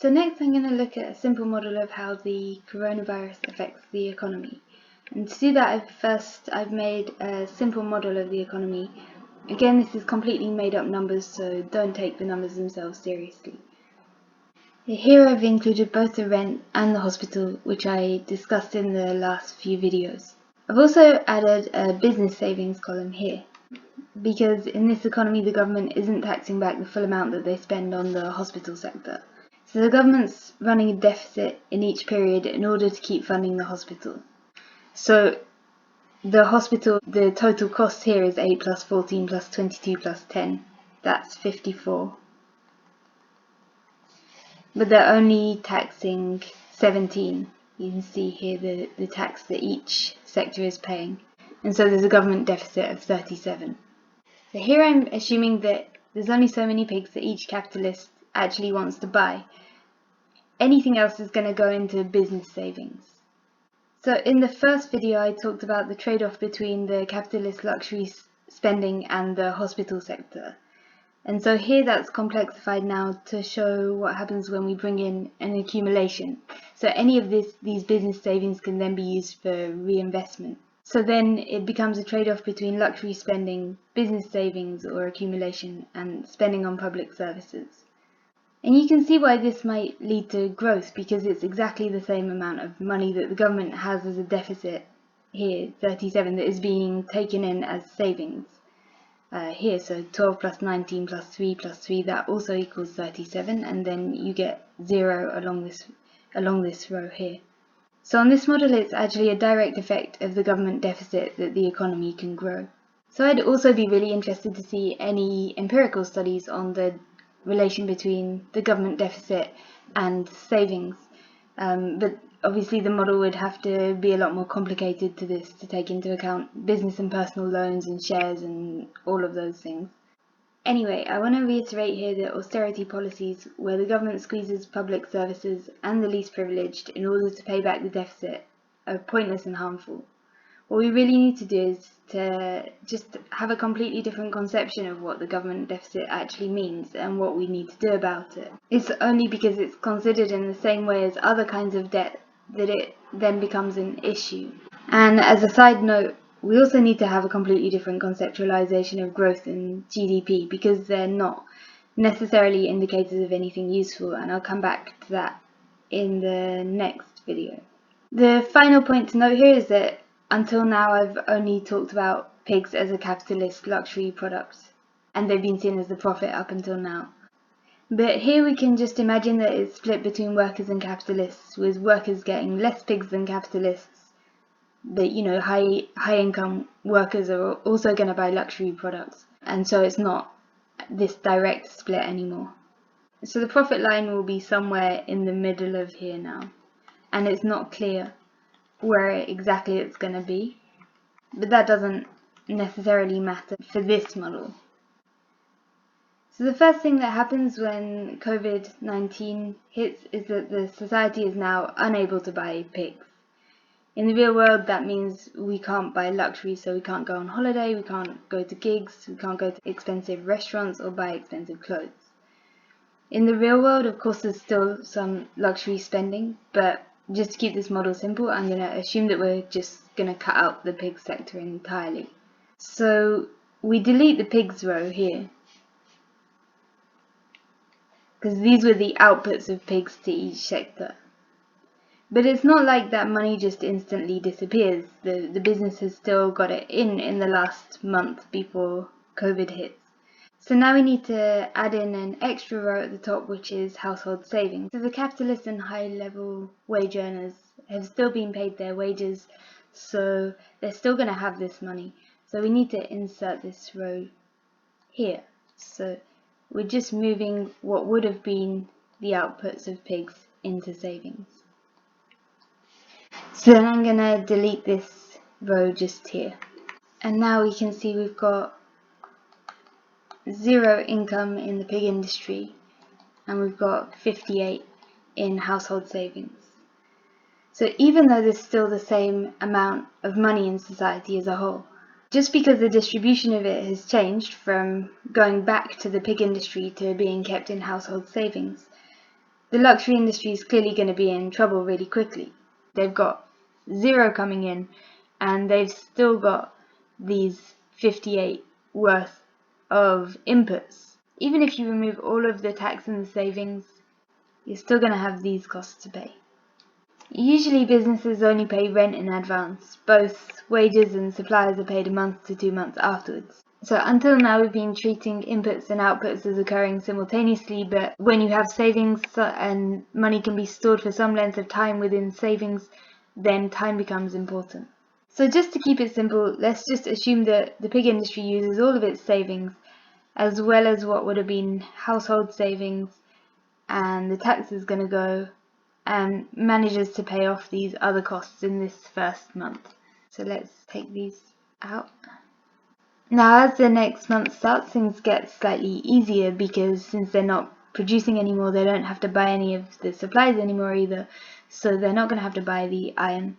So next I'm going to look at a simple model of how the coronavirus affects the economy. And to do that, I've made a simple model of the economy. Again, this is completely made up numbers, so don't take the numbers themselves seriously. Here I've included both the rent and the hospital, which I discussed in the last few videos. I've also added a business savings column here, because in this economy the government isn't taxing back the full amount that they spend on the hospital sector. So the government's running a deficit in each period in order to keep funding the hospital. So the hospital, the total cost here is 8 plus 14 plus 22 plus 10. That's 54. But they're only taxing 17. You can see here the tax that each sector is paying. And so there's a government deficit of 37. So here I'm assuming that there's only so many pigs that each capitalist actually wants to buy. Anything else is going to go into business savings. So in the first video I talked about the trade-off between the capitalist luxury spending and the hospital sector. And so here that's complexified now to show what happens when we bring in an accumulation. So any of these business savings can then be used for reinvestment. So then it becomes a trade-off between luxury spending, business savings or accumulation, and spending on public services. And you can see why this might lead to growth, because it's exactly the same amount of money that the government has as a deficit here, 37, that is being taken in as savings here. So 12 plus 19 plus 3 plus 3, that also equals 37, and then you get 0 along this row here. So on this model it's actually a direct effect of the government deficit that the economy can grow. So I'd also be really interested to see any empirical studies on the relation between the government deficit and savings, but obviously the model would have to be a lot more complicated to this to take into account business and personal loans and shares and all of those things. Anyway, I want to reiterate here that austerity policies, where the government squeezes public services and the least privileged in order to pay back the deficit, are pointless and harmful. What we really need to do is to just have a completely different conception of what the government deficit actually means and what we need to do about it. It's only because it's considered in the same way as other kinds of debt that it then becomes an issue. And as a side note, we also need to have a completely different conceptualization of growth and GDP, because they're not necessarily indicators of anything useful, and I'll come back to that in the next video. The final point to note here is that until now I've only talked about pigs as a capitalist luxury product, and they've been seen as the profit up until now. But here we can just imagine that it's split between workers and capitalists, with workers getting less pigs than capitalists. But you know, high income workers are also going to buy luxury products, and so it's not this direct split anymore. So the profit line will be somewhere in the middle of here now, and it's not clear where exactly it's going to be, but that doesn't necessarily matter for this model. So the first thing that happens when Covid-19 hits is that the society is now unable to buy pigs. In the real world, that means we can't buy luxury, so we can't go on holiday, we can't go to gigs, we can't go to expensive restaurants or buy expensive clothes. In the real world, of course, there's still some luxury spending, but just to keep this model simple, I'm going to assume that we're just going to cut out the pig sector entirely. So we delete the pigs row here, because these were the outputs of pigs to each sector. But it's not like that money just instantly disappears. The business has still got it in the last month before COVID hits. So now we need to add in an extra row at the top, which is household savings. So the capitalists and high-level wage earners have still been paid their wages, so they're still going to have this money. So we need to insert this row here. So we're just moving what would have been the outputs of pigs into savings. So then I'm going to delete this row just here. And now we can see we've got 0 income in the pig industry, and we've got 58 in household savings. So even though there's still the same amount of money in society as a whole, just because the distribution of it has changed from going back to the pig industry to being kept in household savings, the luxury industry is clearly going to be in trouble really quickly. They've got zero coming in, and they've still got these 58 worth of inputs. Even if you remove all of the tax and the savings, you're still going to have these costs to pay. Usually businesses only pay rent in advance. Both wages and suppliers are paid a month to 2 months afterwards. So until now we've been treating inputs and outputs as occurring simultaneously, but when you have savings and money can be stored for some length of time within savings, then time becomes important. So just to keep it simple, let's just assume that the pig industry uses all of its savings, as well as what would have been household savings, and the tax is going to go, and manages to pay off these other costs in this first month. So let's take these out. Now as the next month starts, things get slightly easier, because since they're not producing anymore, they don't have to buy any of the supplies anymore either, so they're not going to have to buy the iron.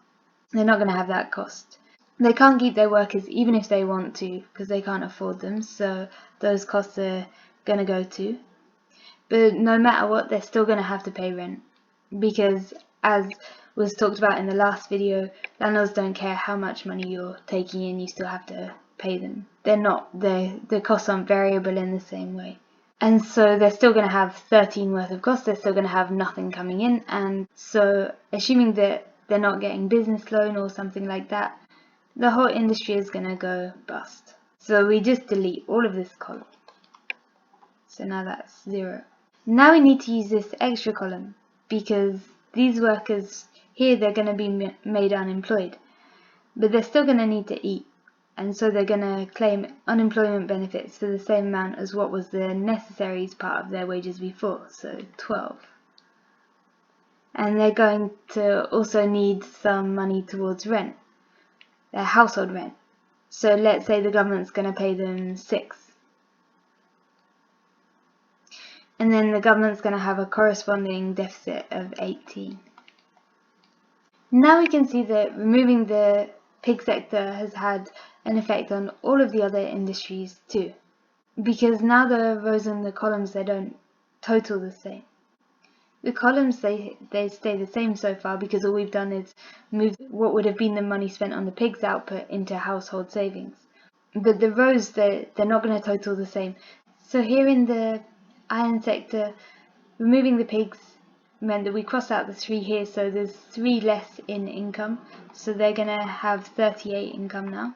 They're not going to have that cost. They can't keep their workers even if they want to, because they can't afford them, so those costs are going to go too. But no matter what, they're still going to have to pay rent, because as was talked about in the last video, landlords don't care how much money you're taking in, you still have to pay them. The costs aren't variable in the same way. And so they're still going to have 13 worth of costs, they're still going to have nothing coming in, and so assuming that they're not getting business loan or something like that, the whole industry is going to go bust. So we just delete all of this column. So now that's 0. Now we need to use this extra column, because these workers here, they're going to be made unemployed, but they're still going to need to eat, and so they're going to claim unemployment benefits for the same amount as what was the necessaries part of their wages before, so 12. And they're going to also need some money towards rent, their household rent. So let's say the government's going to pay them 6. And then the government's going to have a corresponding deficit of 18. Now we can see that removing the pig sector has had an effect on all of the other industries too, because now the rows and the columns, they don't total the same. The columns, they stay the same so far, because all we've done is move what would have been the money spent on the pig's output into household savings. But the rows, they're not going to total the same. So here in the iron sector, removing the pigs meant that we crossed out the 3 here, so there's 3 less in income, so they're going to have 38 income now.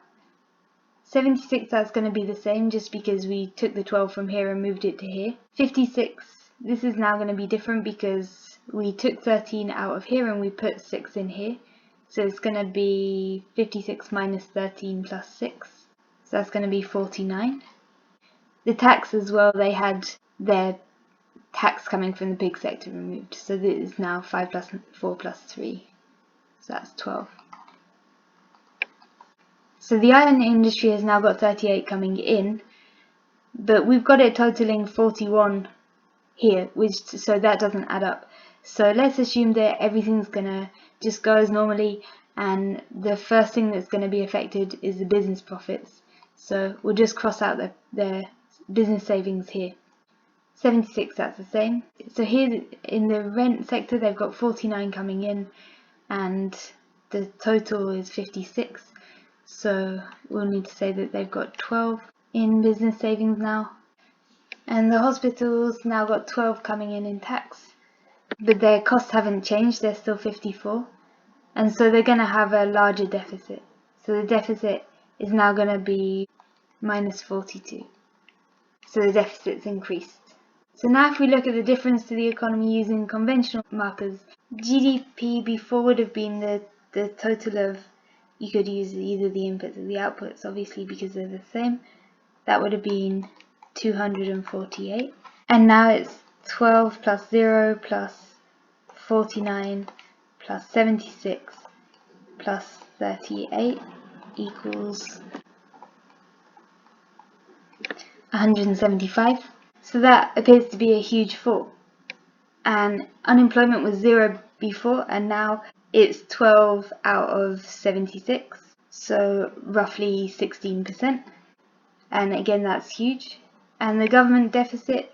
76, that's going to be the same, just because we took the 12 from here and moved it to here. 56, this is now going to be different, because we took 13 out of here and we put 6 in here, so it's going to be 56 minus 13 plus 6, so that's going to be 49. The tax as well, they had their tax coming from the pig sector removed, so this is now 5 plus 4 plus 3, so that's 12. So the iron industry has now got 38 coming in, but we've got it totaling 41 here, so that doesn't add up. So let's assume that everything's gonna just go as normally, and the first thing that's going to be affected is the business profits. So we'll just cross out the business savings here. 76, that's the same. So here in the rent sector, they've got 49 coming in, and the total is 56. So we'll need to say that they've got 12 in business savings now. And the hospitals now got 12 coming in tax, but their costs haven't changed, they're still 54. And so they're going to have a larger deficit. So the deficit is now going to be minus 42. So the deficit's increased. So now if we look at the difference to the economy using conventional markers, GDP before would have been the total of, you could use either the inputs or the outputs, obviously, because they're the same. That would have been 248. And now it's 12 plus 0 plus 49 plus 76 plus 38 equals 175. So that appears to be a huge fall. And unemployment was 0 before, and now it's 12 out of 76, so roughly 16%. And again, that's huge. And the government deficit,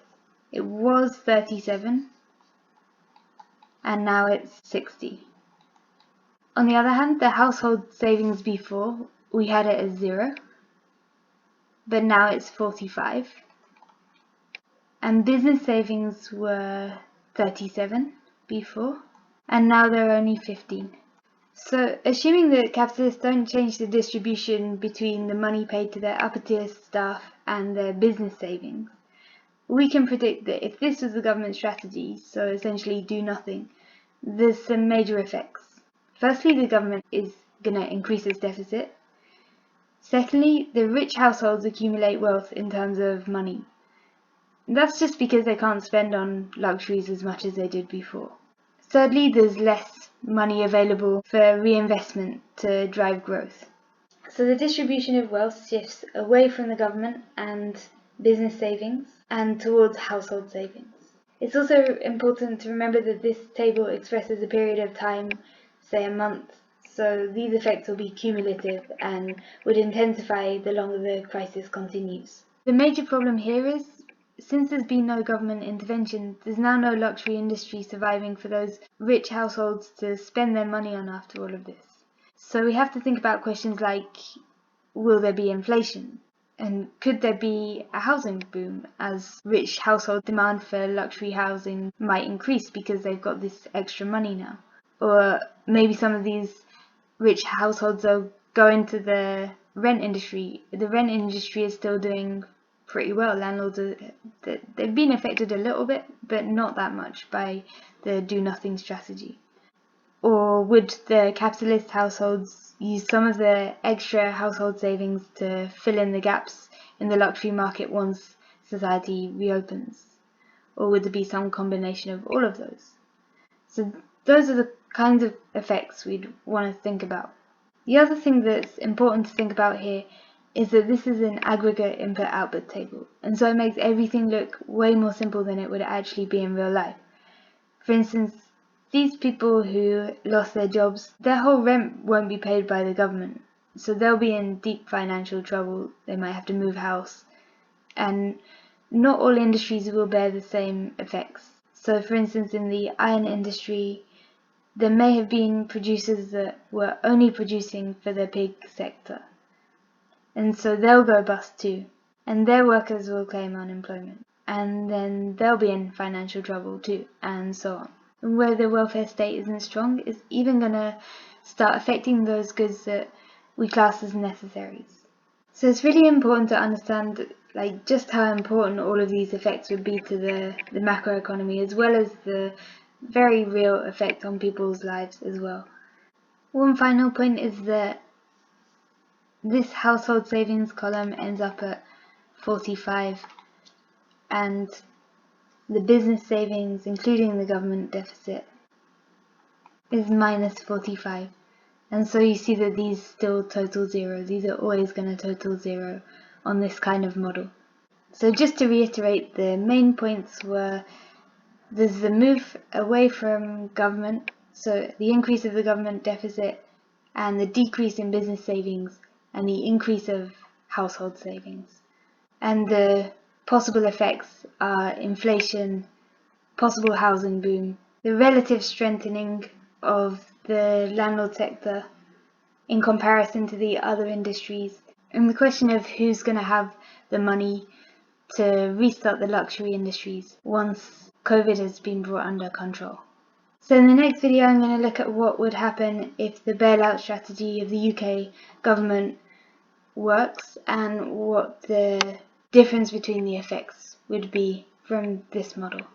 it was 37, and now it's 60. On the other hand, the household savings before, we had it as 0, but now it's 45. And business savings were 37 before, and now they're only 15. So, assuming that capitalists don't change the distribution between the money paid to their upper tier staff and their business savings, we can predict that if this was the government strategy, so essentially do nothing, there's some major effects. Firstly, the government is going to increase its deficit. Secondly, the rich households accumulate wealth in terms of money. That's just because they can't spend on luxuries as much as they did before. Thirdly, there's less money available for reinvestment to drive growth. So the distribution of wealth shifts away from the government and business savings and towards household savings. It's also important to remember that this table expresses a period of time, say a month, so these effects will be cumulative and would intensify the longer the crisis continues. The major problem here is, since there's been no government intervention, there's now no luxury industry surviving for those rich households to spend their money on after all of this. So we have to think about questions like, will there be inflation? And could there be a housing boom as rich household demand for luxury housing might increase because they've got this extra money now? Or maybe some of these rich households will go into the rent industry. The rent industry is still doing pretty well. Landlords they've been affected a little bit, but not that much by the do-nothing strategy. Or would the capitalist households use some of the extra household savings to fill in the gaps in the luxury market once society reopens? Or would there be some combination of all of those? So those are the kinds of effects we'd want to think about. The other thing that's important to think about here is that this is an aggregate input-output table, and so it makes everything look way more simple than it would actually be in real life. For instance, these people who lost their jobs, their whole rent won't be paid by the government, so they'll be in deep financial trouble. They might have to move house, and not all industries will bear the same effects. So for instance, in the iron industry, there may have been producers that were only producing for the pig sector, and so they'll go bust too, and their workers will claim unemployment, and then they'll be in financial trouble too, and so on. And where the welfare state isn't strong is even going to start affecting those goods that we class as necessaries. So it's really important to understand just how important all of these effects would be to the macroeconomy, as well as the very real effect on people's lives as well. One final point is that this household savings column ends up at 45, and the business savings, including the government deficit, is minus 45. And so you see that these still total 0. These are always going to total 0 on this kind of model. So just to reiterate, the main points were there's the move away from government, so the increase of the government deficit, and the decrease in business savings, and the increase of household savings. And the possible effects are inflation, possible housing boom, the relative strengthening of the landlord sector in comparison to the other industries, and the question of who's going to have the money to restart the luxury industries once COVID has been brought under control. So in the next video I'm going to look at what would happen if the bailout strategy of the UK government works and what the difference between the effects would be from this model.